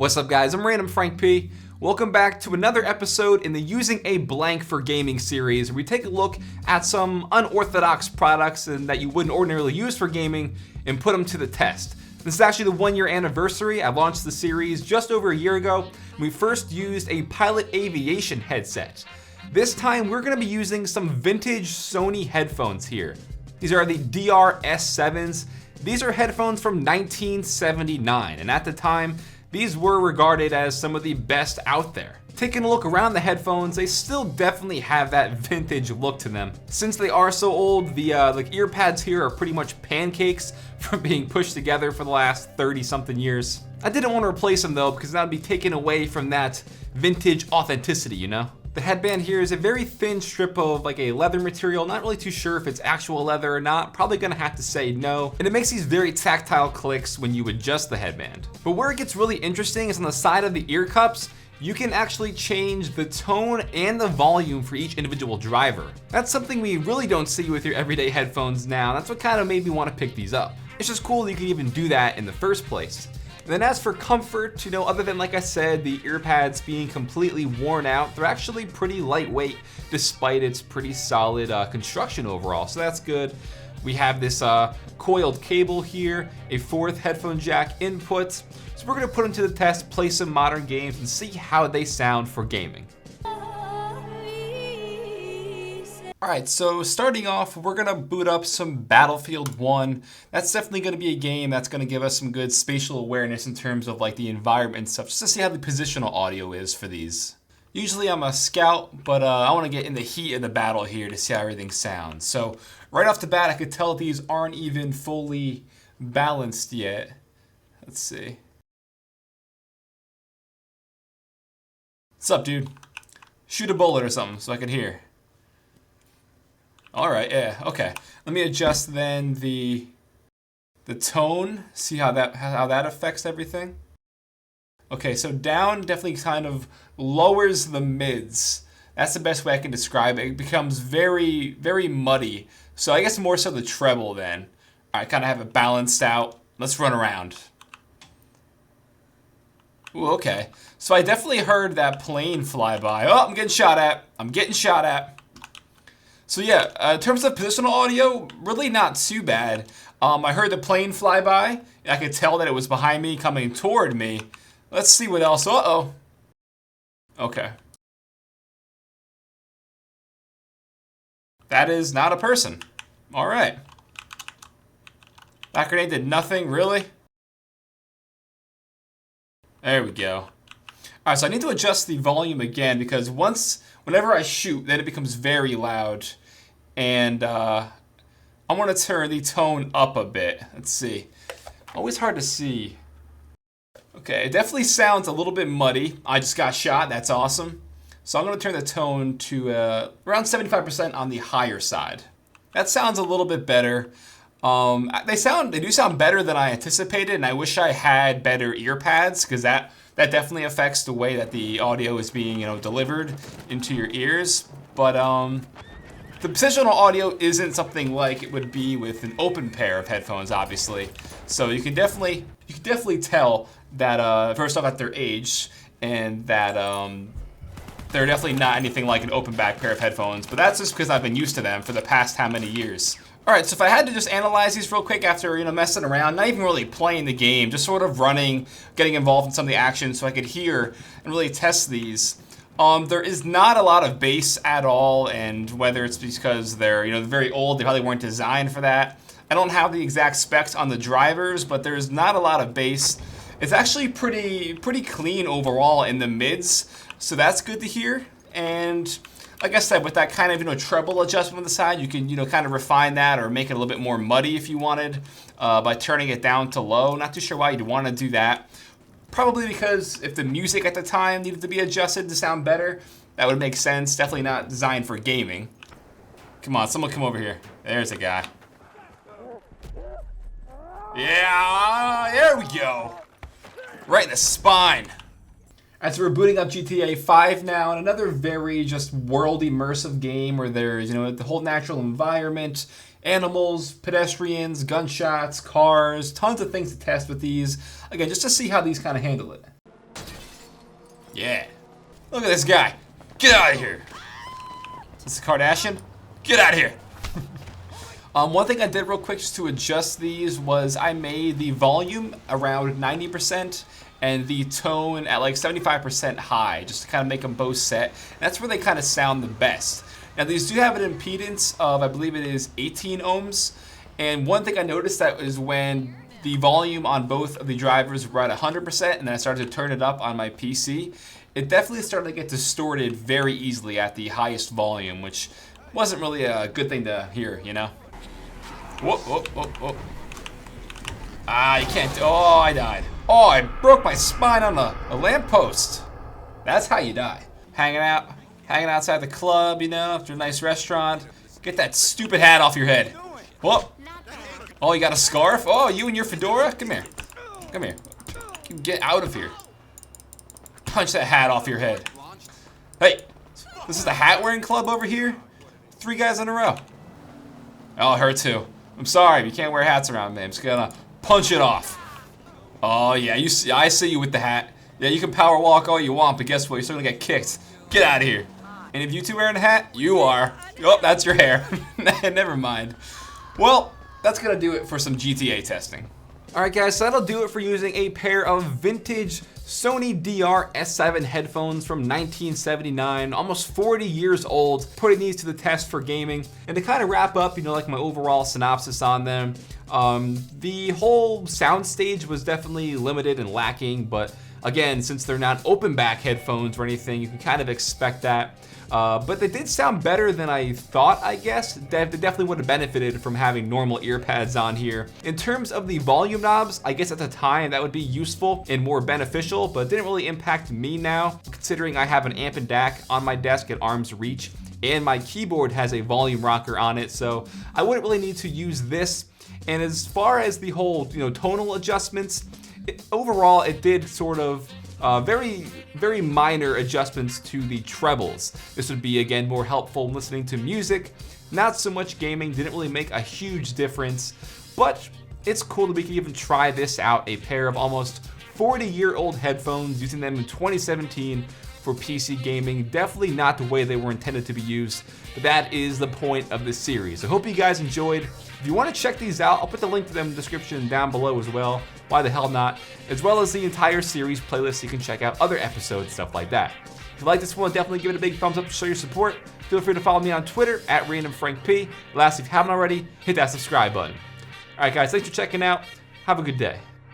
What's up guys, I'm randomfrankp. Welcome back to another episode in the Using a Blank for Gaming series, where we take a look at some unorthodox products and that you wouldn't ordinarily use for gaming and put them to the test. This is actually the 1-year anniversary. I launched the series just over a year ago. We first used a Pilot Aviation headset. This time we're going to be using some vintage Sony headphones here. These are the DRS7s. These are headphones from 1979, and at the time, these were regarded as some of the best out there. Taking a look around the headphones, they still definitely have that vintage look to them. Since they are so old, the ear pads here are pretty much pancakes from being pushed together for the last 30-something years. I didn't want to replace them though, because that would be taken away from that vintage authenticity, you know? The headband here is a very thin strip of like a leather material. Not really too sure if it's actual leather or not. Probably gonna have to say no. And it makes these very tactile clicks when you adjust the headband. But where it gets really interesting is on the side of the ear cups. You can actually change the tone and the volume for each individual driver. That's something we really don't see with your everyday headphones now. That's what kind of made me want to pick these up. It's just cool that you can even do that in the first place. And then as for comfort, you know, other than, like I said, the ear pads being completely worn out, they're actually pretty lightweight despite its pretty solid construction overall, so that's good. We have this coiled cable here, a 4th headphone jack input. So we're gonna put them to the test, play some modern games, and see how they sound for gaming. Alright, so starting off, we're gonna boot up some Battlefield 1. That's definitely gonna be a game that's gonna give us some good spatial awareness in terms of like the environment and stuff, just to see how the positional audio is for these. Usually I'm a scout, but I wanna get in the heat of the battle here to see how everything sounds. So right off the bat, I could tell these aren't even fully balanced yet. Let's see. What's up, dude? Shoot a bullet or something so I can hear. All right, yeah, okay. Let me adjust then the tone. See how that affects everything. Okay, so down definitely kind of lowers the mids. That's the best way I can describe it. It becomes very, very muddy. So I guess more so the treble then. All right, kind of have it balanced out. Let's run around. Ooh, okay. So I definitely heard that plane fly by. Oh, I'm getting shot at. I'm getting shot at. So yeah, in terms of positional audio, really not too bad. I heard the plane fly by. I could tell that it was behind me, coming toward me. Let's see what else. Uh-oh. Okay. That is not a person. All right. That grenade did nothing, really? There we go. All right, so I need to adjust the volume again because whenever I shoot, then it becomes very loud. And I want to turn the tone up a bit. Let's see. Always hard to see. Okay, it definitely sounds a little bit muddy. I just got shot. That's awesome. So I'm going to turn the tone to around 75% on the higher side. That sounds a little bit better. They do sound better than I anticipated, and I wish I had better ear pads because that definitely affects the way that the audio is being, delivered into your ears. But the positional audio isn't something like it would be with an open pair of headphones, obviously. So you can definitely tell that first off at their age, and that they're definitely not anything like an open back pair of headphones. But that's just because I've been used to them for the past how many years. All right, so if I had to just analyze these real quick after messing around, not even really playing the game, just sort of running, getting involved in some of the action so I could hear and really test these. There is not a lot of bass at all, and whether it's because they're very old, they probably weren't designed for that. I don't have the exact specs on the drivers, but there's not a lot of bass. It's actually pretty clean overall in the mids, so that's good to hear. And like I said, with that kind of treble adjustment on the side, you can kind of refine that or make it a little bit more muddy if you wanted by turning it down to low. Not too sure why you'd want to do that. Probably because if the music at the time needed to be adjusted to sound better, that would make sense. Definitely not designed for gaming. Come on, someone come over here. There's a guy. Yeah, there we go. Right in the spine. As we're booting up GTA 5 now, and another very just world immersive game where there's the whole natural environment, animals, pedestrians, gunshots, cars, tons of things to test with these. Again, just to see how these kind of handle it. Yeah. Look at this guy. Get out of here. Is this a Kardashian? Get out of here. One thing I did real quick just to adjust these was I made the volume around 90% and the tone at like 75% high, just to kind of make them both set. And that's where they kind of sound the best. Now these do have an impedance of, I believe it is 18 ohms. And one thing I noticed that is when the volume on both of the drivers were at 100% and then I started to turn it up on my PC, it definitely started to get distorted very easily at the highest volume, which wasn't really a good thing to hear, you know? Whoa, whoa, whoa, whoa. Ah, you can't. Oh, I died. Oh, I broke my spine on a lamppost. That's how you die. Hanging outside the club, you know, after a nice restaurant. Get that stupid hat off your head. Whoa. Oh, you got a scarf? Oh, you and your fedora? Come here. Come here. Get out of here. Punch that hat off your head. Hey, this is the hat wearing club over here? 3 guys in a row. Oh, her too. I'm sorry, you can't wear hats around me. I'm just gonna punch it off. Oh yeah, I see you with the hat. Yeah, you can power walk all you want, but guess what? You're still gonna get kicked. Get out of here. And if you two wearing a hat, you are. Oh, that's your hair. Never mind. Well, that's gonna do it for some GTA testing. Alright guys, so that'll do it for using a pair of vintage Sony DR-S7 headphones from 1979, almost 40 years old, putting these to the test for gaming. And to kind of wrap up, you know, like my overall synopsis on them, the whole soundstage was definitely limited and lacking, but again, since they're not open back headphones or anything, you can kind of expect that. But they did sound better than I thought, I guess. They definitely would have benefited from having normal ear pads on here. In terms of the volume knobs, I guess at the time that would be useful and more beneficial, but it didn't really impact me now, considering I have an amp and DAC on my desk at arm's reach, and my keyboard has a volume rocker on it, so I wouldn't really need to use this. And as far as the whole, you know, tonal adjustments, overall it did sort of very, very minor adjustments to the trebles. This would be, again, more helpful in listening to music. Not so much gaming, didn't really make a huge difference, but it's cool that we can even try this out, a pair of almost 40-year-old headphones, using them in 2017 for PC gaming. Definitely not the way they were intended to be used, but that is the point of this series. I hope you guys enjoyed. If you want to check these out, I'll put the link to them in the description down below as well. Why the hell not? As well as the entire series playlist, so you can check out other episodes, stuff like that. If you like this one, definitely give it a big thumbs up to show your support. Feel free to follow me on Twitter at randomfrankp. Lastly, if you haven't already, hit that subscribe button. Alright guys, thanks for checking out. Have a good day.